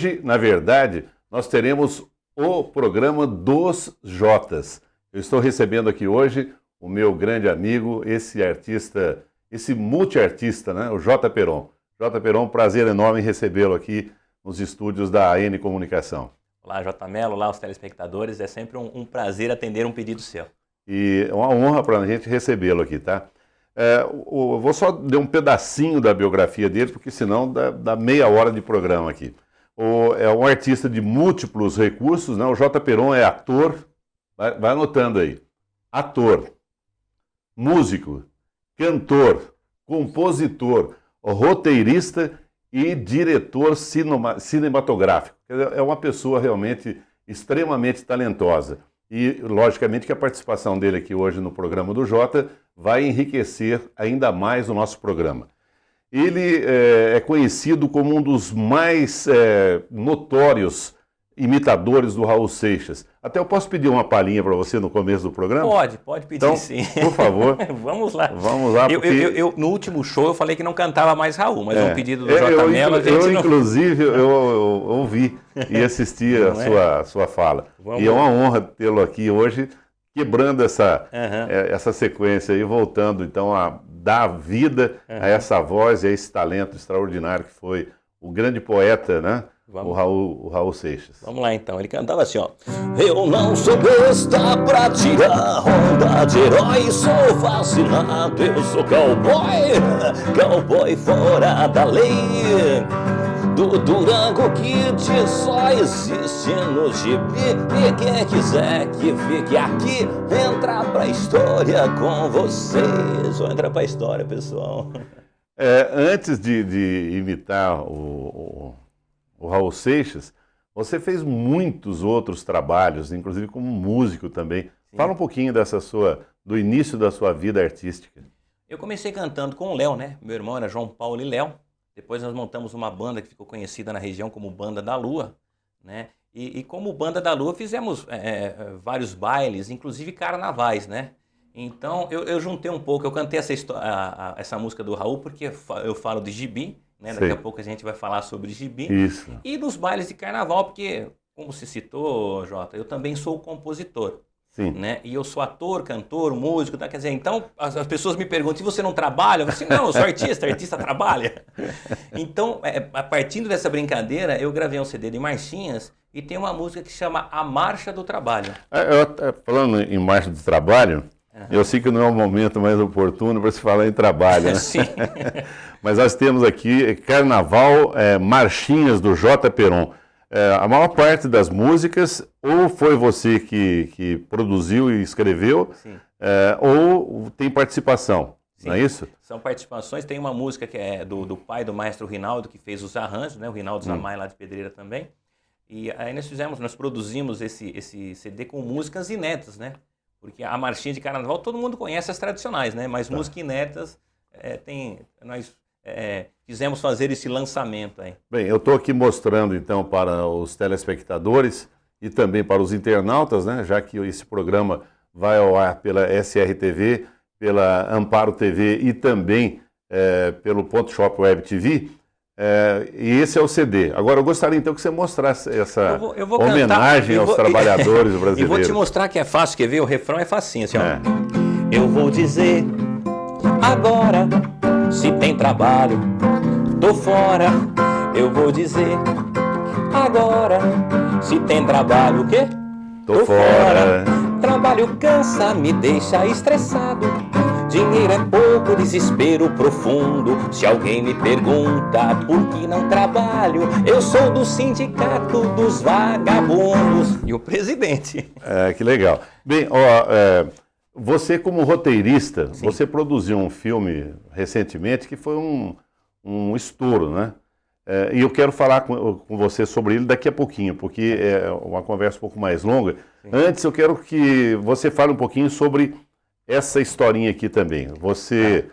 Hoje, na verdade, nós teremos o programa dos Jotas. Eu estou recebendo aqui hoje o meu grande amigo, esse artista, esse multiartista, né? O Jota Peron. Jota Peron, prazer enorme recebê-lo aqui nos estúdios da AN Comunicação. Olá, J. Mello, olá, os telespectadores. É sempre um prazer atender um pedido seu. E é uma honra para a gente recebê-lo aqui, tá? Eu vou só ler um pedacinho da biografia dele, porque senão dá meia hora de programa aqui. É um artista de múltiplos recursos, né? O Jota Peron é ator, vai anotando aí, ator, músico, cantor, compositor, roteirista e diretor cinematográfico. É uma pessoa realmente extremamente talentosa. E, logicamente, que a participação dele aqui hoje no programa do Jota vai enriquecer ainda mais o nosso programa. Ele é conhecido como um dos mais notórios imitadores do Raul Seixas. Até eu posso pedir uma palhinha para você no começo do programa? Pode pedir, então, sim. Por favor. Vamos lá. Vamos lá. Porque... No último show eu falei que não cantava mais Raul, mas um pedido do J. Mello... Inclusive, eu ouvi e assisti a sua fala. E é uma honra tê-lo aqui hoje, quebrando essa sequência e voltando, então, a dar vida a essa voz e a esse talento extraordinário que foi o grande poeta, né? O Raul Seixas. Vamos lá então, ele cantava assim, ó. Eu não sou besta pra tirar onda de herói, sou vacilado, eu sou cowboy fora da lei. Do Durango Kid só existe no gibi, e quem quiser que fique aqui, entra pra história com vocês. Ou entra pra história, pessoal. Antes de imitar o Raul Seixas, você fez muitos outros trabalhos, inclusive como músico também. Sim. Fala um pouquinho do início da sua vida artística. Eu comecei cantando com o Léo, né? Meu irmão era João Paulo e Léo. Depois nós montamos uma banda que ficou conhecida na região como Banda da Lua, né? E como Banda da Lua fizemos vários bailes, inclusive carnavais, né? Então eu juntei um pouco, eu cantei essa música do Raul porque eu falo de gibi, né? Daqui a pouco a gente vai falar sobre gibi. Isso. E nos bailes de carnaval, porque, como se citou, Jota, eu também sou compositor. Sim. Né? E eu sou ator, cantor, músico, tá? Quer dizer, então as pessoas me perguntam, se você não trabalha? Eu falo assim, não, eu sou artista trabalha. Então, partindo dessa brincadeira, eu gravei um CD de marchinhas e tem uma música que chama A Marcha do Trabalho. Falando em Marcha do Trabalho, eu sei que não é o momento mais oportuno para se falar em trabalho, né? Sim. Mas nós temos aqui Carnaval, Marchinhas do Jota Peron. A maior parte das músicas, ou foi você que produziu e escreveu, ou tem participação, sim, não é isso? São participações, tem uma música que é do pai do maestro Rinaldo, que fez os arranjos, né? O Rinaldo Zamay, lá de Pedreira também. E aí nós produzimos esse CD com músicas inéditas, né? Porque a marchinha de carnaval, todo mundo conhece as tradicionais, né? Mas músicas inéditas, nós quisemos fazer esse lançamento aí. Bem, eu estou aqui mostrando então para os telespectadores e também para os internautas, né? Já que esse programa vai ao ar pela SRTV, pela Amparo TV e também pelo Ponto Shop Web TV. E esse é o CD. Agora eu gostaria então que você mostrasse essa homenagem aos trabalhadores brasileiros. E vou te mostrar que é fácil, quer ver? O refrão é facinho, assim, ó. Eu vou dizer agora, se tem trabalho, tô fora. Eu vou dizer agora, se tem trabalho, o quê? Tô fora. Trabalho cansa, me deixa estressado. Dinheiro é pouco, desespero profundo. Se alguém me pergunta por que não trabalho, eu sou do sindicato dos vagabundos. E o presidente. Que legal. Bem, você como roteirista, sim, você produziu um filme recentemente que foi um estouro, né? E eu quero falar com você sobre ele daqui a pouquinho, porque é uma conversa um pouco mais longa. Sim. Antes eu quero que você fale um pouquinho sobre essa historinha aqui também. Você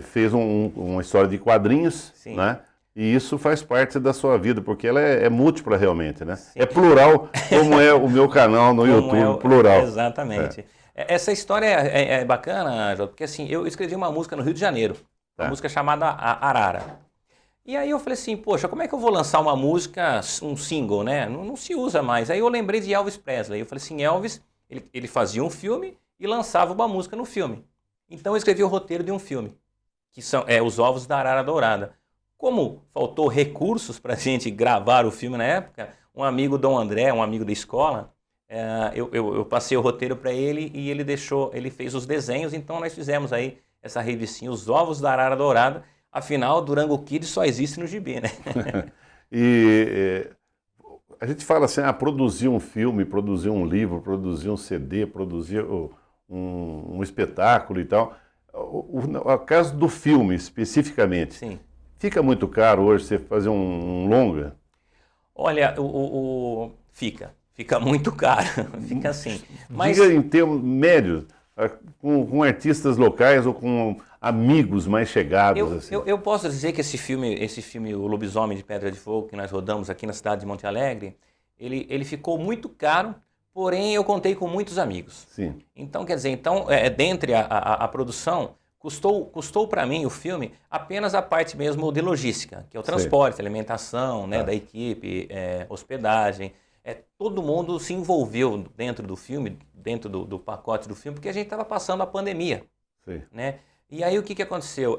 fez uma história de quadrinhos, sim, né? E isso faz parte da sua vida, porque ela é múltipla realmente, né? Sim. É plural, como é o meu canal no YouTube, plural. Exatamente. Essa história é bacana, Jota, porque assim, eu escrevi uma música no Rio de Janeiro, uma música chamada Arara. E aí eu falei assim, poxa, como é que eu vou lançar uma música, um single, né? Não se usa mais. Aí eu lembrei de Elvis Presley. Eu falei assim, Elvis, ele fazia um filme e lançava uma música no filme. Então eu escrevi o roteiro de um filme, que são Os Ovos da Arara Dourada. Como faltou recursos para a gente gravar o filme na época, um amigo, Dom André, um amigo da escola, eu passei o roteiro para ele e ele fez os desenhos, então nós fizemos aí essa revistinha, Os Ovos da Arara Dourada. Afinal, Durango Kid só existe no gibi, né? E a gente fala assim, produzir um filme, produzir um livro, produzir um CD, produzir um espetáculo e tal. O caso do filme, especificamente, Sim. fica muito caro hoje você fazer um longa? Olha, fica muito caro, fica assim. Mas Diga em termos médios, com artistas locais ou com amigos mais chegados. Assim. eu posso dizer que esse filme, O Lobisomem de Pedra de Fogo, que nós rodamos aqui na cidade de Monte Alegre, ele ficou muito caro, porém eu contei com muitos amigos. Sim. Então, quer dizer, dentre a produção, custou para mim o filme apenas a parte mesmo de logística, que é o transporte, alimentação, né, da equipe, hospedagem. Todo mundo se envolveu dentro do filme, dentro do pacote do filme, porque a gente estava passando a pandemia. Sim. Né? E aí o que aconteceu?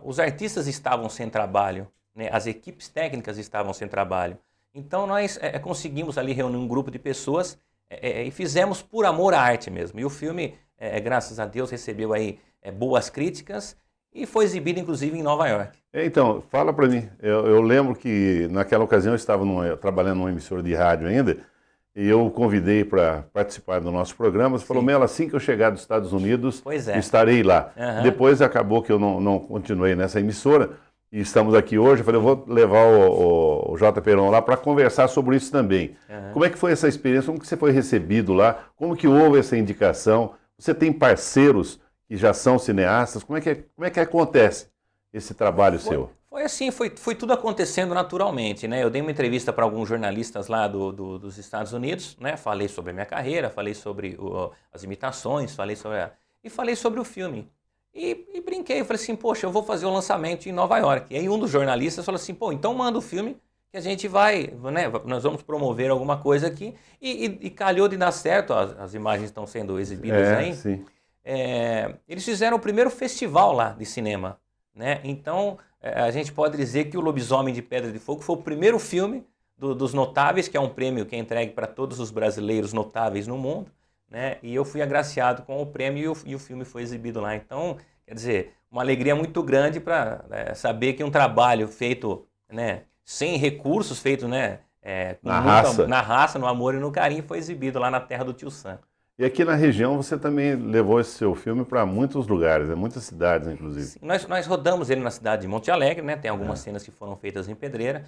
Os artistas estavam sem trabalho, né? As equipes técnicas estavam sem trabalho. Então nós conseguimos ali reunir um grupo de pessoas e fizemos por amor à arte mesmo. E o filme, graças a Deus, recebeu aí boas críticas e foi exibido inclusive em Nova York. Então, fala para mim. Eu lembro que naquela ocasião eu estava trabalhando numa emissora de rádio ainda e eu o convidei para participar do nosso programa. Você falou, Melo, assim que eu chegar dos Estados Unidos, estarei lá. Uhum. Depois acabou que eu não continuei nessa emissora e estamos aqui hoje. Eu falei, eu vou levar o J. Peron lá para conversar sobre isso também. Uhum. Como é que foi essa experiência? Como que você foi recebido lá? Como que houve essa indicação? Você tem parceiros que já são cineastas? Como é que acontece esse trabalho seu? Foi assim, foi tudo acontecendo naturalmente, né? Eu dei uma entrevista para alguns jornalistas lá dos Estados Unidos, né? Falei sobre a minha carreira, falei sobre as imitações, falei sobre o filme. E brinquei, falei assim, poxa, eu vou fazer o lançamento em Nova York. E aí um dos jornalistas falou assim, pô, então manda o filme que a gente vai, né? Nós vamos promover alguma coisa aqui. E calhou de dar certo, as imagens estão sendo exibidas aí. Sim. Eles fizeram o primeiro festival lá de cinema, né? Então a gente pode dizer que O Lobisomem de Pedra de Fogo foi o primeiro filme dos notáveis, que é um prêmio que é entregue para todos os brasileiros notáveis no mundo, né? E eu fui agraciado com o prêmio e o filme foi exibido lá. Então, quer dizer, uma alegria muito grande para saber que um trabalho feito, né, sem recursos, feito, né, na raça, no amor e no carinho, foi exibido lá na terra do Tio Sam. E aqui na região você também levou esse seu filme para muitos lugares, muitas cidades, inclusive. Sim, nós rodamos ele na cidade de Monte Alegre, né? Tem algumas cenas que foram feitas em Pedreira.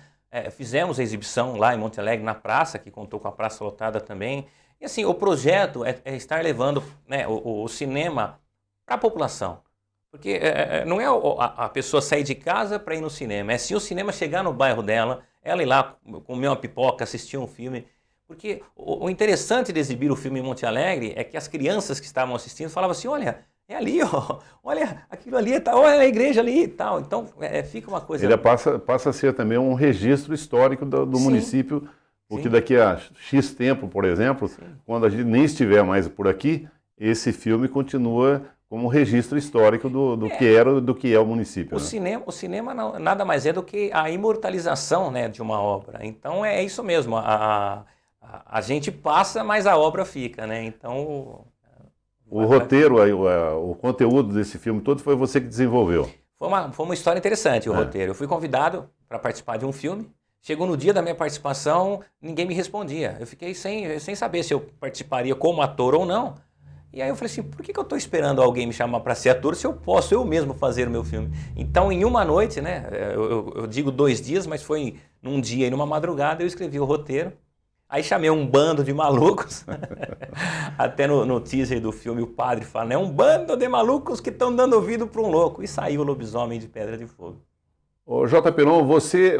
Fizemos a exibição lá em Monte Alegre, na praça, que contou com a praça lotada também. E assim, o projeto é estar levando, né, o cinema para a população. Porque não é a pessoa sair de casa para ir no cinema, é sim o cinema chegar no bairro dela, ela ir lá comer uma pipoca, assistir um filme. Porque o interessante de exibir o filme em Monte Alegre é que as crianças que estavam assistindo falavam assim, olha, é ali, ó, olha, aquilo ali, tá, olha a igreja ali e tal. Então, fica uma coisa... Ele passa a ser também um registro histórico do município, porque daqui a X tempo, por exemplo, quando a gente nem estiver mais por aqui, esse filme continua como registro histórico do que é o município. O cinema nada mais é do que a imortalização, né, de uma obra. Então, é isso mesmo, a gente passa, mas a obra fica, né? Então... O roteiro, o conteúdo desse filme todo foi você que desenvolveu. Foi uma história interessante o roteiro. Eu fui convidado para participar de um filme. Chegou no dia da minha participação, ninguém me respondia. Eu fiquei sem saber se eu participaria como ator ou não. E aí eu falei assim, por que eu estou esperando alguém me chamar para ser ator se eu posso eu mesmo fazer o meu filme? Então, em uma noite, né? Eu digo 2 dias, mas foi num dia e numa madrugada, eu escrevi o roteiro. Aí chamei um bando de malucos, até no teaser do filme o padre fala, é um bando de malucos que estão dando ouvido para um louco. E saiu o Lobisomem de Pedra de Fogo. Ô, J. Peron, você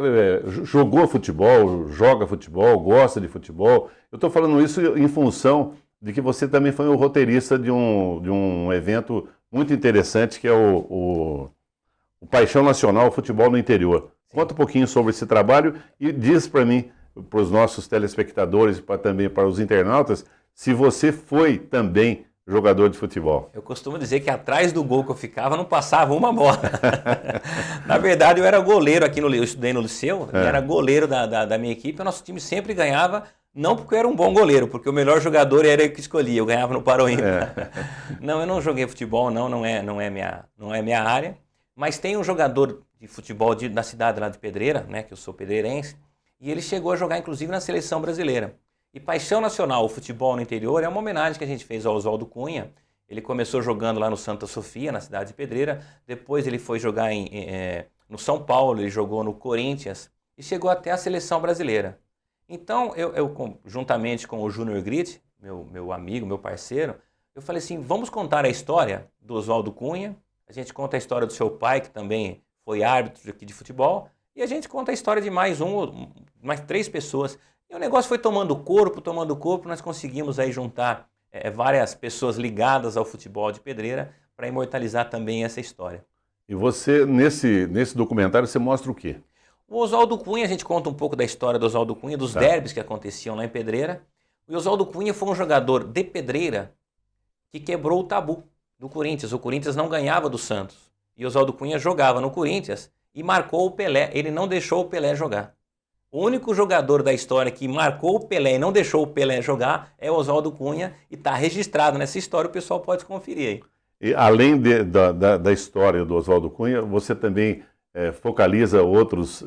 jogou futebol, joga futebol, gosta de futebol. Eu estou falando isso em função de que você também foi o roteirista de um evento muito interessante que é o Paixão Nacional Futebol no Interior. Conta um pouquinho sobre esse trabalho e diz para mim, para os nossos telespectadores e também para os internautas, se você foi também jogador de futebol. Eu costumo dizer que atrás do gol que eu ficava não passava uma bola. Na verdade, eu era goleiro aqui eu estudei no liceu, e era goleiro da minha equipe, o nosso time sempre ganhava, não porque eu era um bom goleiro, porque o melhor jogador era eu que escolhia, eu ganhava no Paroímpa. Não, eu não joguei futebol, não é minha área, mas tem um jogador de futebol da cidade lá de Pedreira, né, que eu sou pedreirense, e ele chegou a jogar inclusive na seleção brasileira. E Paixão Nacional, o futebol no interior, é uma homenagem que a gente fez ao Oswaldo Cunha. Ele começou jogando lá no Santa Sofia, na cidade de Pedreira. Depois ele foi jogar no São Paulo, ele jogou no Corinthians e chegou até a seleção brasileira. Então, eu juntamente com o Júnior Grit, meu amigo, meu parceiro, eu falei assim, vamos contar a história do Oswaldo Cunha. A gente conta a história do seu pai, que também foi árbitro aqui de futebol. E a gente conta a história de mais 3 pessoas. E o negócio foi tomando corpo, nós conseguimos aí juntar várias pessoas ligadas ao futebol de Pedreira para imortalizar também essa história. E você, nesse documentário, você mostra o quê? O Oswaldo Cunha, a gente conta um pouco da história do Oswaldo Cunha, dos derbys que aconteciam lá em Pedreira. O Oswaldo Cunha foi um jogador de Pedreira que quebrou o tabu do Corinthians. O Corinthians não ganhava do Santos. E o Oswaldo Cunha jogava no Corinthians e marcou o Pelé. Ele não deixou o Pelé jogar. O único jogador da história que marcou o Pelé e não deixou o Pelé jogar é o Oswaldo Cunha e está registrado nessa história, o pessoal pode conferir aí. E além da história do Oswaldo Cunha, você também focaliza outros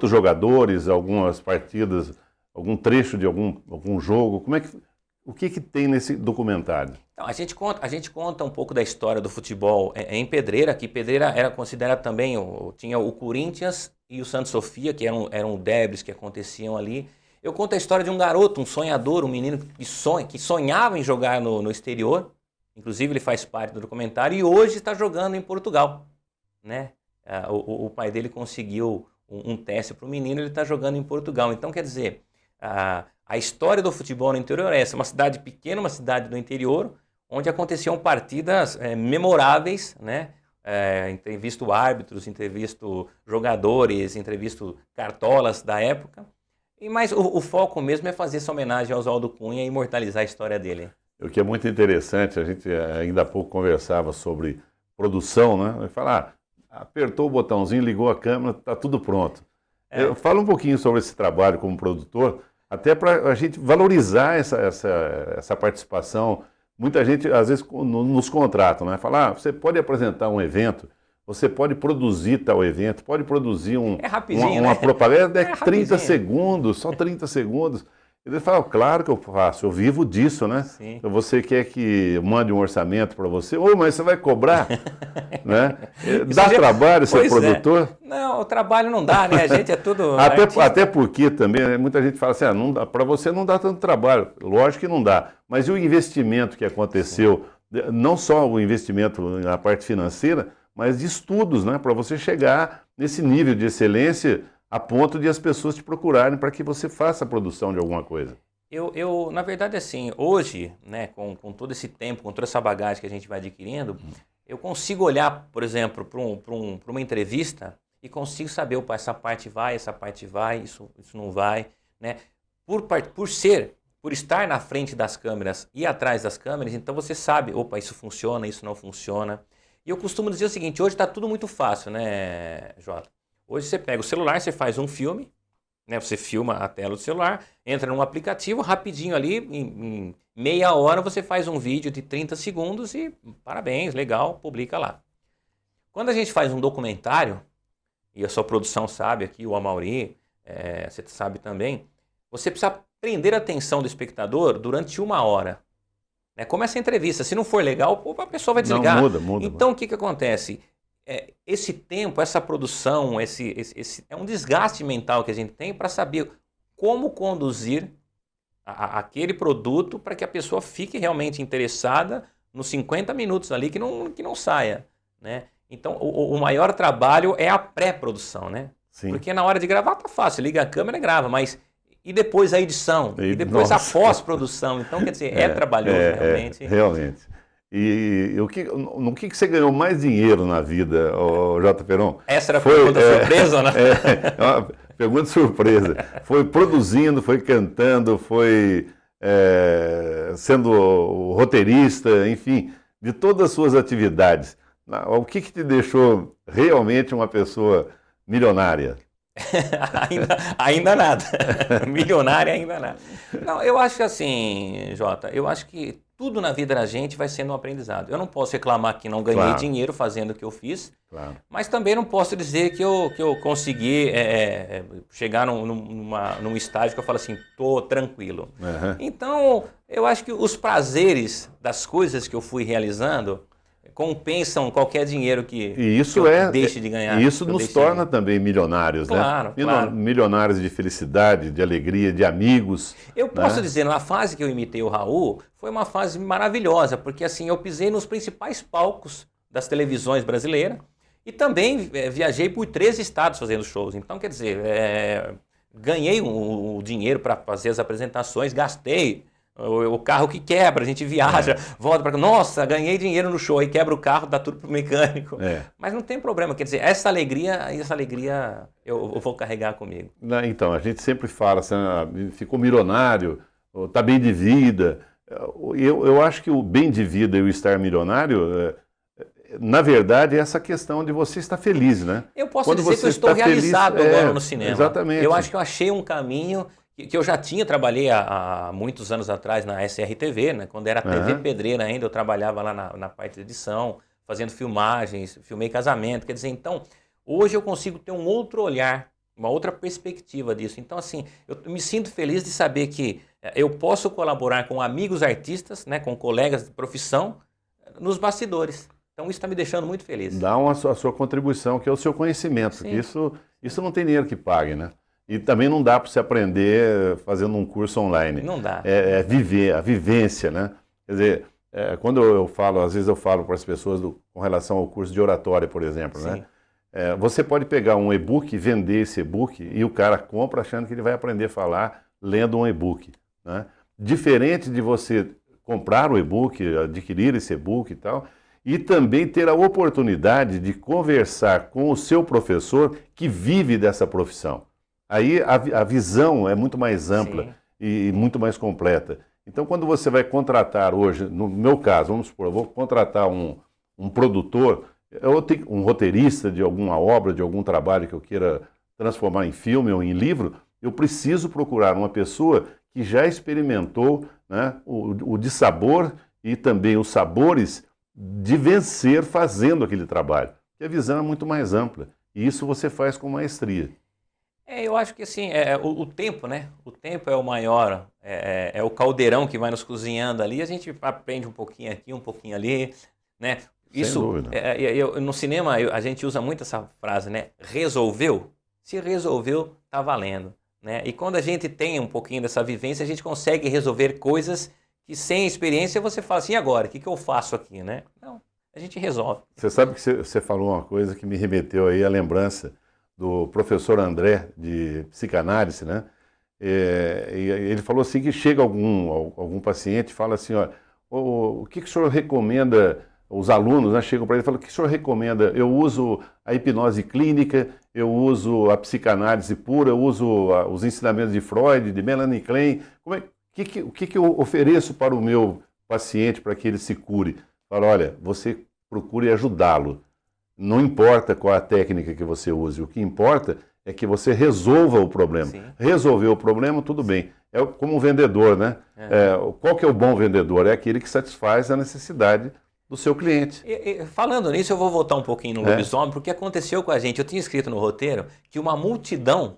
jogadores, algumas partidas, algum trecho de algum jogo? O que tem nesse documentário? Então, a gente conta um pouco da história do futebol em Pedreira, que Pedreira era considerada também, tinha o Corinthians e o Santa Sofia, que eram derbys que aconteciam ali. Eu conto a história de um garoto, um sonhador, um menino que sonhava em jogar no exterior, inclusive ele faz parte do documentário, e hoje está jogando em Portugal, né? O pai dele conseguiu um teste para o menino, ele está jogando em Portugal. Então, quer dizer, a história do futebol no interior é essa, uma cidade pequena, uma cidade do interior, onde aconteciam partidas memoráveis, né? Entrevisto árbitros, entrevisto jogadores, entrevisto cartolas da época. Mas o foco mesmo é fazer essa homenagem ao Oswaldo Cunha e imortalizar a história dele. O que é muito interessante, a gente ainda há pouco conversava sobre produção, né? Vai falar, apertou o botãozinho, ligou a câmera, está tudo pronto. Fala um pouquinho sobre esse trabalho como produtor, até para a gente valorizar essa participação. Muita gente, às vezes, nos contratam, né? Fala, você pode apresentar um evento, você pode produzir tal evento, pode produzir uma propaganda, 30 segundos, só 30 segundos. Ele fala, claro que eu faço, eu vivo disso, né? Sim. Então, você quer que eu mande um orçamento para você? Mas você vai cobrar? Né? Dá trabalho ser produtor? Não, o trabalho não dá, né? A gente é tudo até porque também, muita gente fala assim, para você não dá tanto trabalho. Lógico que não dá. Mas e o investimento que aconteceu, não só o investimento na parte financeira, mas de estudos, né? Para você chegar nesse nível de excelência a ponto de as pessoas te procurarem para que você faça a produção de alguma coisa. Na verdade, assim, hoje, né, com todo esse tempo, com toda essa bagagem que a gente vai adquirindo, eu consigo olhar, por exemplo, para uma entrevista e consigo saber, opa, essa parte vai, isso não vai, né? Por estar na frente das câmeras e atrás das câmeras, então você sabe, opa, isso funciona, isso não funciona. E eu costumo dizer o seguinte, hoje está tudo muito fácil, né, Jota? Hoje você pega o celular, você faz um filme, né? Você filma a tela do celular, entra num aplicativo, rapidinho ali, em meia hora você faz um vídeo de 30 segundos e parabéns, legal, publica lá. Quando a gente faz um documentário, e a sua produção sabe aqui, o Amauri, você sabe também, você precisa prender a atenção do espectador durante 1 hora. Né? Como essa entrevista, se não for legal, a pessoa vai desligar. Não, muda. Então o que acontece? Esse tempo, essa produção, é um desgaste mental que a gente tem para saber como conduzir aquele produto para que a pessoa fique realmente interessada nos 50 minutos ali que não saia, né? Então, o maior trabalho é a pré-produção, né? Sim. Porque na hora de gravar tá fácil, liga a câmera e grava, mas e depois a edição? E depois a pós-produção? Então, quer dizer, trabalhoso realmente. Realmente. E no que você ganhou mais dinheiro na vida, J. Peron? Essa era a pergunta surpresa, né? É uma pergunta surpresa. Foi produzindo, foi cantando, foi sendo roteirista, enfim, de todas as suas atividades. O que te deixou realmente uma pessoa milionária? ainda nada. Milionária ainda nada. Não, eu acho que assim, Jota, eu acho que tudo na vida da gente vai sendo um aprendizado. Eu não posso reclamar que não ganhei dinheiro fazendo o que eu fiz, mas também não posso dizer que eu consegui chegar num estágio que eu falo assim, tô tranquilo. Uhum. Então, eu acho que os prazeres das coisas que eu fui realizando compensam qualquer dinheiro que eu deixe de ganhar. E isso nos torna também milionários, claro, né? Claro. Milionários de felicidade, de alegria, de amigos. Eu posso dizer, na fase que eu imitei o Raul, foi uma fase maravilhosa, porque assim, eu pisei nos principais palcos das televisões brasileiras e também viajei por 13 estados fazendo shows. Então, quer dizer, ganhei o dinheiro para fazer as apresentações, gastei. O carro que quebra, a gente viaja, volta para... Nossa, ganhei dinheiro no show, aí quebra o carro, dá tudo pro mecânico. Mas não tem problema, quer dizer, essa alegria eu vou carregar comigo. Então, a gente sempre fala assim, ficou milionário, tá bem de vida. Eu acho que o bem de vida e o estar milionário, na verdade, é essa questão de você estar feliz, né? Eu posso dizer que eu estou realizado agora no cinema. Exatamente. Eu acho que eu achei um caminho... que eu já trabalhei há muitos anos atrás na SRTV, né? Quando era TV Pedreira ainda, eu trabalhava lá na parte de edição, fazendo filmagens, filmei casamento, quer dizer, então, hoje eu consigo ter um outro olhar, uma outra perspectiva disso. Então, assim, eu me sinto feliz de saber que eu posso colaborar com amigos artistas, né? Com colegas de profissão, nos bastidores. Então, isso está me deixando muito feliz. Dá a sua contribuição, que é o seu conhecimento, porque isso não tem dinheiro que pague, né? E também não dá para você aprender fazendo um curso online. Não dá. É viver, a vivência, né? Quer dizer, quando eu falo, às vezes eu falo para as pessoas com relação ao curso de oratória, por exemplo, né? Você pode pegar um e-book e vender esse e-book e o cara compra achando que ele vai aprender a falar lendo um e-book, né? Diferente de você comprar o e-book, adquirir esse e-book e tal, e também ter a oportunidade de conversar com o seu professor que vive dessa profissão. Aí a visão é muito mais ampla e muito mais completa. Então, quando você vai contratar hoje, no meu caso, vamos supor, eu vou contratar um produtor, um roteirista de alguma obra, de algum trabalho que eu queira transformar em filme ou em livro, eu preciso procurar uma pessoa que já experimentou, né, o dissabor e também os sabores de vencer fazendo aquele trabalho. Porque a visão é muito mais ampla. E isso você faz com maestria. Eu acho que assim, o tempo, né? O tempo é o maior, é o caldeirão que vai nos cozinhando ali, a gente aprende um pouquinho aqui, um pouquinho ali, né? Isso, sem dúvida. No cinema a gente usa muito essa frase, né? Resolveu? Se resolveu, tá valendo, né? E quando a gente tem um pouquinho dessa vivência, a gente consegue resolver coisas que sem experiência você fala assim, e agora? O que eu faço aqui, né? Não, a gente resolve. Você sabe que você falou uma coisa que me remeteu aí à lembrança do professor André, de psicanálise, né? E ele falou assim que chega algum paciente e fala assim, ó, o que o senhor recomenda, os alunos, né, chegam para ele e falam, o que o senhor recomenda? Eu uso a hipnose clínica, eu uso a psicanálise pura, eu uso os ensinamentos de Freud, de Melanie Klein, o que eu ofereço para o meu paciente para que ele se cure? Fala, olha, você procure ajudá-lo. Não importa qual a técnica que você use, o que importa é que você resolva o problema. Sim. Resolveu o problema, tudo bem. É como um vendedor, né? Qual que é o bom vendedor? É aquele que satisfaz a necessidade do seu cliente. Falando nisso, eu vou voltar um pouquinho no lobisomem, porque aconteceu com a gente. Eu tinha escrito no roteiro que uma multidão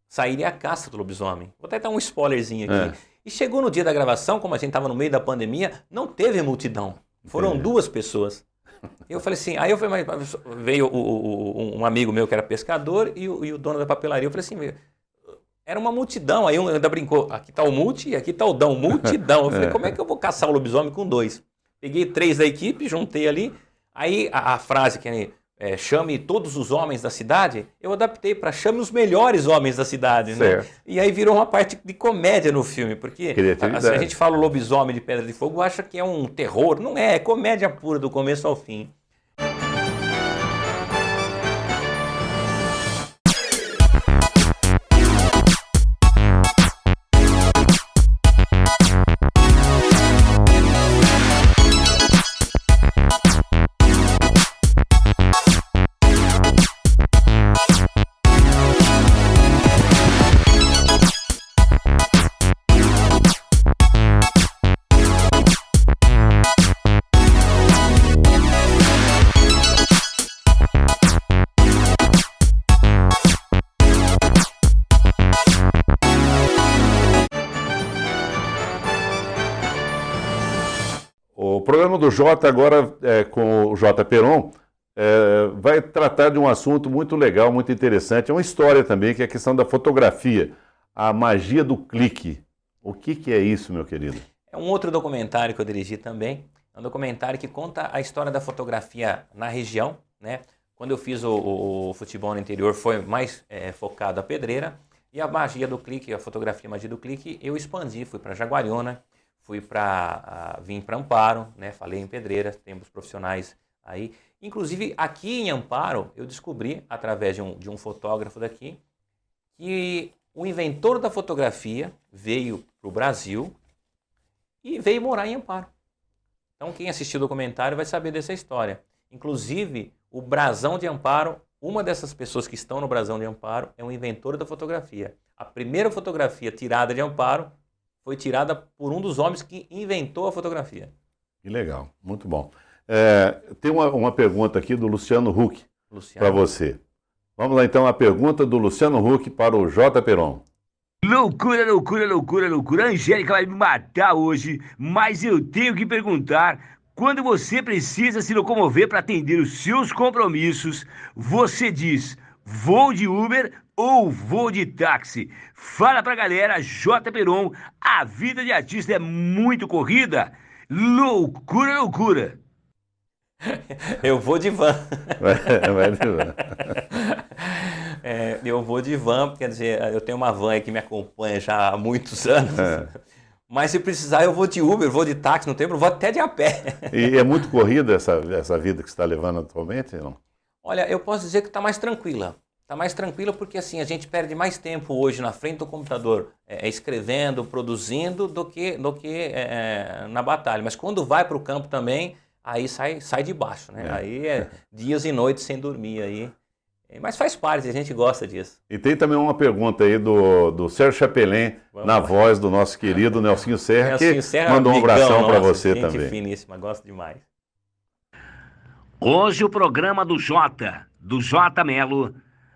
sairia à caça do lobisomem. Vou até dar um spoilerzinho aqui. E chegou no dia da gravação, como a gente estava no meio da pandemia, não teve multidão. Foram 2 pessoas. Eu falei assim, aí veio um amigo meu que era pescador e o dono da papelaria. Eu falei assim, era uma multidão. Aí um ainda brincou, aqui está o multi e aqui está o dão, multidão. Eu falei, como é que eu vou caçar o lobisomem com 2? Peguei 3 da equipe, juntei ali. Aí a frase que chame todos os homens da cidade, eu adaptei para chame os melhores homens da cidade, né? E aí virou uma parte de comédia no filme, porque se a gente fala o lobisomem de Pedra de Fogo, acha que é um terror, não é comédia pura do começo ao fim. O programa do Jota agora, com o Jota Peron, vai tratar de um assunto muito legal, muito interessante. É uma história também, que é a questão da fotografia, a magia do clique. O que é isso, meu querido? É um outro documentário que eu dirigi também. É um documentário que conta a história da fotografia na região, né? Quando eu fiz o futebol no interior, foi mais focado a pedreira. E a magia do clique, a fotografia a magia do clique, eu expandi, fui para Jaguariúna, vim para Amparo, né? Falei em Pedreira, temos profissionais aí. Inclusive, aqui em Amparo, eu descobri, através de um fotógrafo daqui, que o inventor da fotografia veio para o Brasil e veio morar em Amparo. Então, quem assistiu o documentário vai saber dessa história. Inclusive, o Brasão de Amparo, uma dessas pessoas que estão no Brasão de Amparo, é um inventor da fotografia. A primeira fotografia tirada de Amparo foi tirada por um dos homens que inventou a fotografia. Que legal, muito bom. Tem uma pergunta aqui do Luciano Huck para você. Vamos lá então, a pergunta do Luciano Huck para o Jota Peron. Loucura, loucura, loucura, loucura. A Angélica vai me matar hoje, mas eu tenho que perguntar: quando você precisa se locomover para atender os seus compromissos, você diz vou de Uber ou vou de táxi? Fala pra galera, Jota Peron, a vida de artista é muito corrida. Loucura, loucura. Eu vou de van. Vai de van. Eu vou de van, quer dizer, eu tenho uma van que me acompanha já há muitos anos. Mas se precisar eu vou de Uber, vou de táxi, não tem problema, vou até de a pé. E é muito corrida essa vida que você está levando atualmente, não? Olha, eu posso dizer que está mais tranquila. Está mais tranquila porque assim, a gente perde mais tempo hoje na frente do computador escrevendo, produzindo, do que na batalha. Mas quando vai para o campo também, aí sai de baixo, né? Aí é dias e noites sem dormir aí. Mas faz parte, a gente gosta disso. E tem também uma pergunta aí do Sérgio Chapelin, voz do nosso querido Nelsinho Serra, que mandou um abração para você também. Gente finíssima, gosto demais. Hoje o programa do Jota Melo,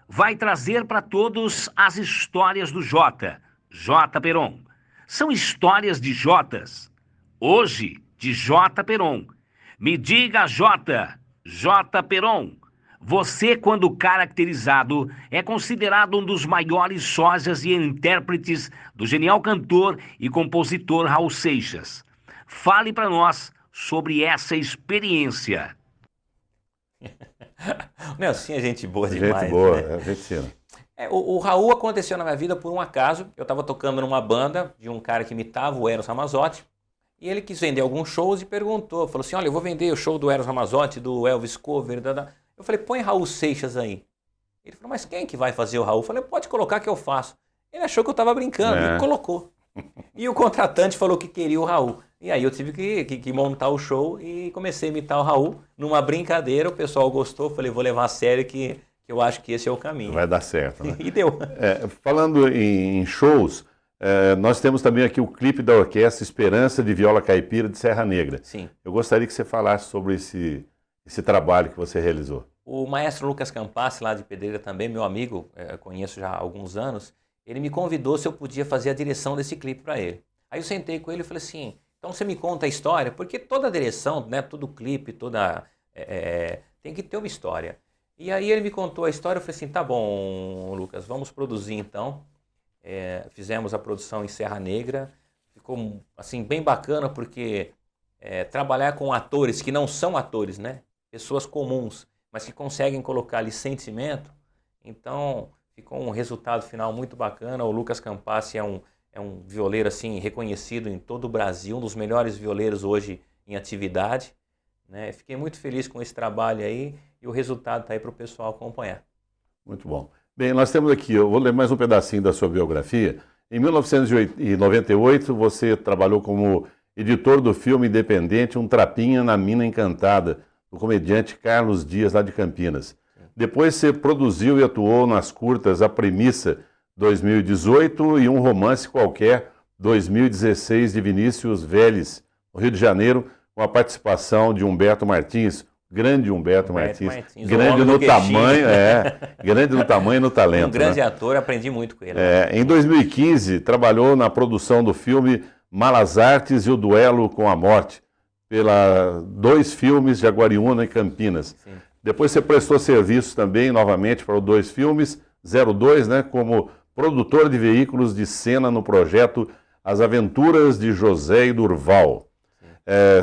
vai trazer para todos as histórias do Jota Peron. São histórias de Jotas. Hoje, de Jota Peron. Me diga, Jota Peron, você, quando caracterizado, é considerado um dos maiores sósias e intérpretes do genial cantor e compositor Raul Seixas. Fale para nós sobre essa experiência. Nelsinho é gente boa demais. Gente boa, né? Gente fina. O Raul aconteceu na minha vida por um acaso. Eu estava tocando numa banda de um cara que imitava o Eros Ramazzotti. E ele quis vender alguns shows e perguntou. Falou assim, olha, eu vou vender o show do Eros Ramazzotti, do Elvis Cover. Eu falei, põe Raul Seixas aí. Ele falou, mas quem que vai fazer o Raul? Eu falei, pode colocar que eu faço. Ele achou que eu estava brincando e colocou. E o contratante falou que queria o Raul. E aí eu tive que montar o show e comecei a imitar o Raul numa brincadeira. O pessoal gostou, falei, vou levar a sério que eu acho que esse é o caminho. Vai dar certo, né? E deu. Falando em shows, nós temos também aqui o clipe da orquestra Esperança de Viola Caipira de Serra Negra. Sim. Eu gostaria que você falasse sobre esse trabalho que você realizou. O maestro Lucas Campassi, lá de Pedreira também, meu amigo, conheço já há alguns anos, ele me convidou se eu podia fazer a direção desse clipe para ele. Aí eu sentei com ele e falei assim, então você me conta a história, porque toda a direção, né, todo clipe, tem que ter uma história. E aí ele me contou a história, eu falei assim, tá bom, Lucas, vamos produzir então. Fizemos a produção em Serra Negra, ficou assim bem bacana porque trabalhar com atores que não são atores, né, pessoas comuns, mas que conseguem colocar ali sentimento. Então, ficou um resultado final muito bacana. O Lucas Campassi é um violeiro assim, reconhecido em todo o Brasil, um dos melhores violeiros hoje em atividade, né? Fiquei muito feliz com esse trabalho aí e o resultado está aí para o pessoal acompanhar. Muito bom. Bem, nós temos aqui, eu vou ler mais um pedacinho da sua biografia. Em 1998, você trabalhou como editor do filme independente Um Trapinha na Mina Encantada, do comediante Carlos Dias, lá de Campinas. Depois você produziu e atuou nas curtas A Premissa, 2018, e Um Romance Qualquer, 2016, de Vinícius Vélez, no Rio de Janeiro, com a participação de Humberto Martins, grande Humberto Martins, grande no tamanho, grande no tamanho e no talento. Um grande ator, aprendi muito com ele. Em 2015, trabalhou na produção do filme Malas Artes e o Duelo com a Morte, pela 2 filmes, Jaguariúna e Campinas. Sim. Depois você prestou serviço também, novamente, para os 2 filmes, 02, né, como produtor de veículos de cena no projeto As Aventuras de José e Durval.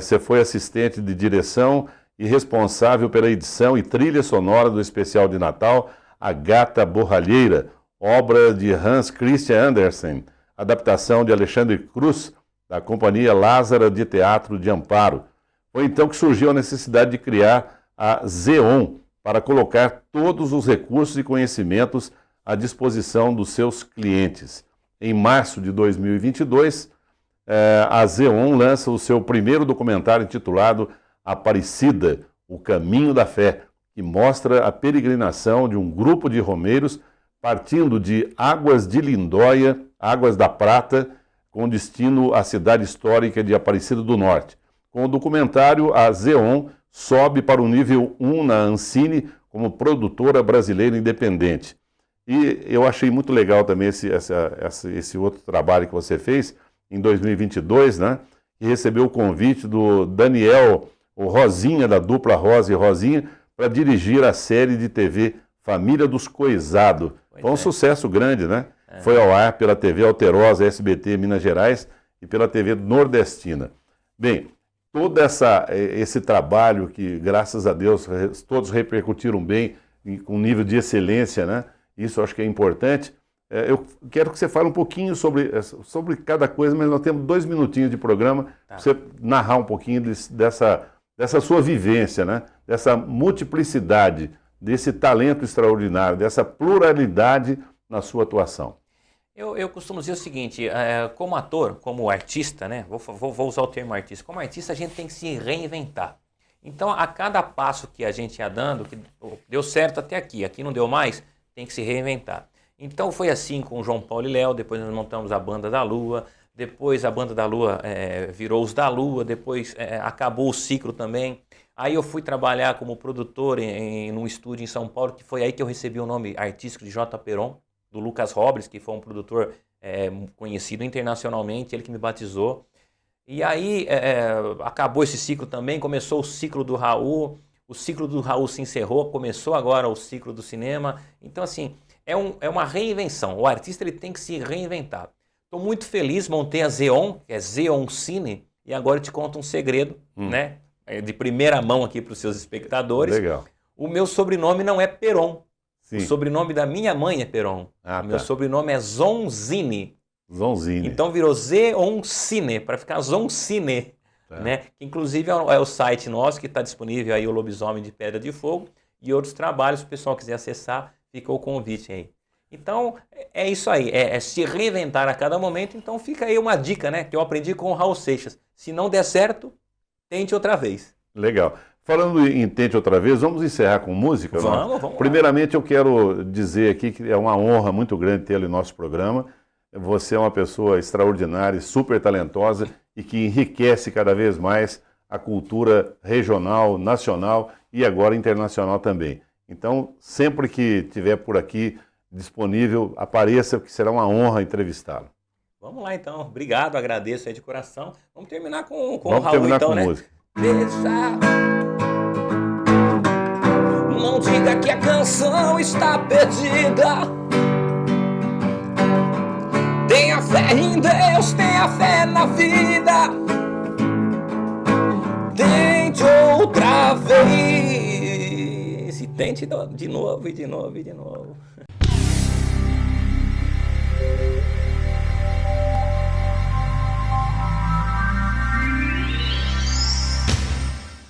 Você foi assistente de direção e responsável pela edição e trilha sonora do especial de Natal A Gata Borralheira, obra de Hans Christian Andersen, adaptação de Alexandre Cruz, da Companhia Lázara de Teatro de Amparo. Foi então que surgiu a necessidade de criar a Zeon, para colocar todos os recursos e conhecimentos à disposição dos seus clientes. Em março de 2022, a Zeon lança o seu primeiro documentário intitulado Aparecida, o Caminho da Fé, que mostra a peregrinação de um grupo de romeiros partindo de Águas de Lindóia, Águas da Prata, com destino à cidade histórica de Aparecida do Norte. Com o documentário, a Zeon sobe para o nível 1 na Ancine como produtora brasileira independente. E eu achei muito legal também esse outro trabalho que você fez em 2022, né? Que recebeu o convite do Daniel, o Rosinha, da dupla Rosa e Rosinha, para dirigir a série de TV Família dos Coisado. Foi um sucesso grande, né? Foi ao ar pela TV Alterosa, SBT Minas Gerais e pela TV Nordestina. Bem, todo esse trabalho que, graças a Deus, todos repercutiram bem, com nível de excelência, né? Isso eu acho que é importante. Eu quero que você fale um pouquinho sobre cada coisa, mas nós temos 2 minutinhos de programa para você narrar um pouquinho dessa sua vivência, né? Dessa multiplicidade, desse talento extraordinário, dessa pluralidade na sua atuação. Eu costumo dizer o seguinte, como ator, como artista, né? Vou usar o termo artista. Como artista, a gente tem que se reinventar. Então, a cada passo que a gente ia dando, que deu certo até aqui não deu mais, tem que se reinventar. Então, foi assim com o João Paulo e Léo, depois nós montamos a Banda da Lua, depois a Banda da Lua virou os da Lua, depois acabou o ciclo também. Aí eu fui trabalhar como produtor num estúdio em São Paulo, que foi aí que eu recebi o nome artístico de J. Peron, do Lucas Robles, que foi um produtor conhecido internacionalmente, ele que me batizou. E aí acabou esse ciclo também, começou o ciclo do Raul, o ciclo do Raul se encerrou, começou agora o ciclo do cinema. Então, assim, é uma reinvenção, o artista ele tem que se reinventar. Estou muito feliz, montei a Zeon, que é Zeon Cine, e agora eu te conto um segredo, né? De primeira mão aqui para os seus espectadores. Legal. O meu sobrenome não é Peron. Sim. O sobrenome da minha mãe é Peron. O meu sobrenome é Zonzini. Zonzini. Então virou Zeoncine, para ficar Zoncine. Né? Que inclusive é o site nosso que está disponível aí, o Lobisomem de Pedra de Fogo, e outros trabalhos, se o pessoal quiser acessar, fica o convite aí. Então, é isso aí, é se reinventar a cada momento. Então fica aí uma dica, né, que eu aprendi com o Raul Seixas. Se não der certo, tente outra vez. Legal. Falando em Tente Outra Vez, vamos encerrar com música? Vamos. Primeiramente, eu quero dizer aqui que é uma honra muito grande tê-lo em nosso programa. Você é uma pessoa extraordinária, super talentosa e que enriquece cada vez mais a cultura regional, nacional e agora internacional também. Então, sempre que estiver por aqui disponível, apareça, que será uma honra entrevistá-lo. Vamos lá então, obrigado, agradeço aí de coração. Vamos terminar com o Vamos Raul terminar então, com né? música. Deixa. Não diga que a canção está perdida. Tenha fé em Deus, tenha fé na vida. Tente outra vez. E Tente de novo, e de novo, e de novo.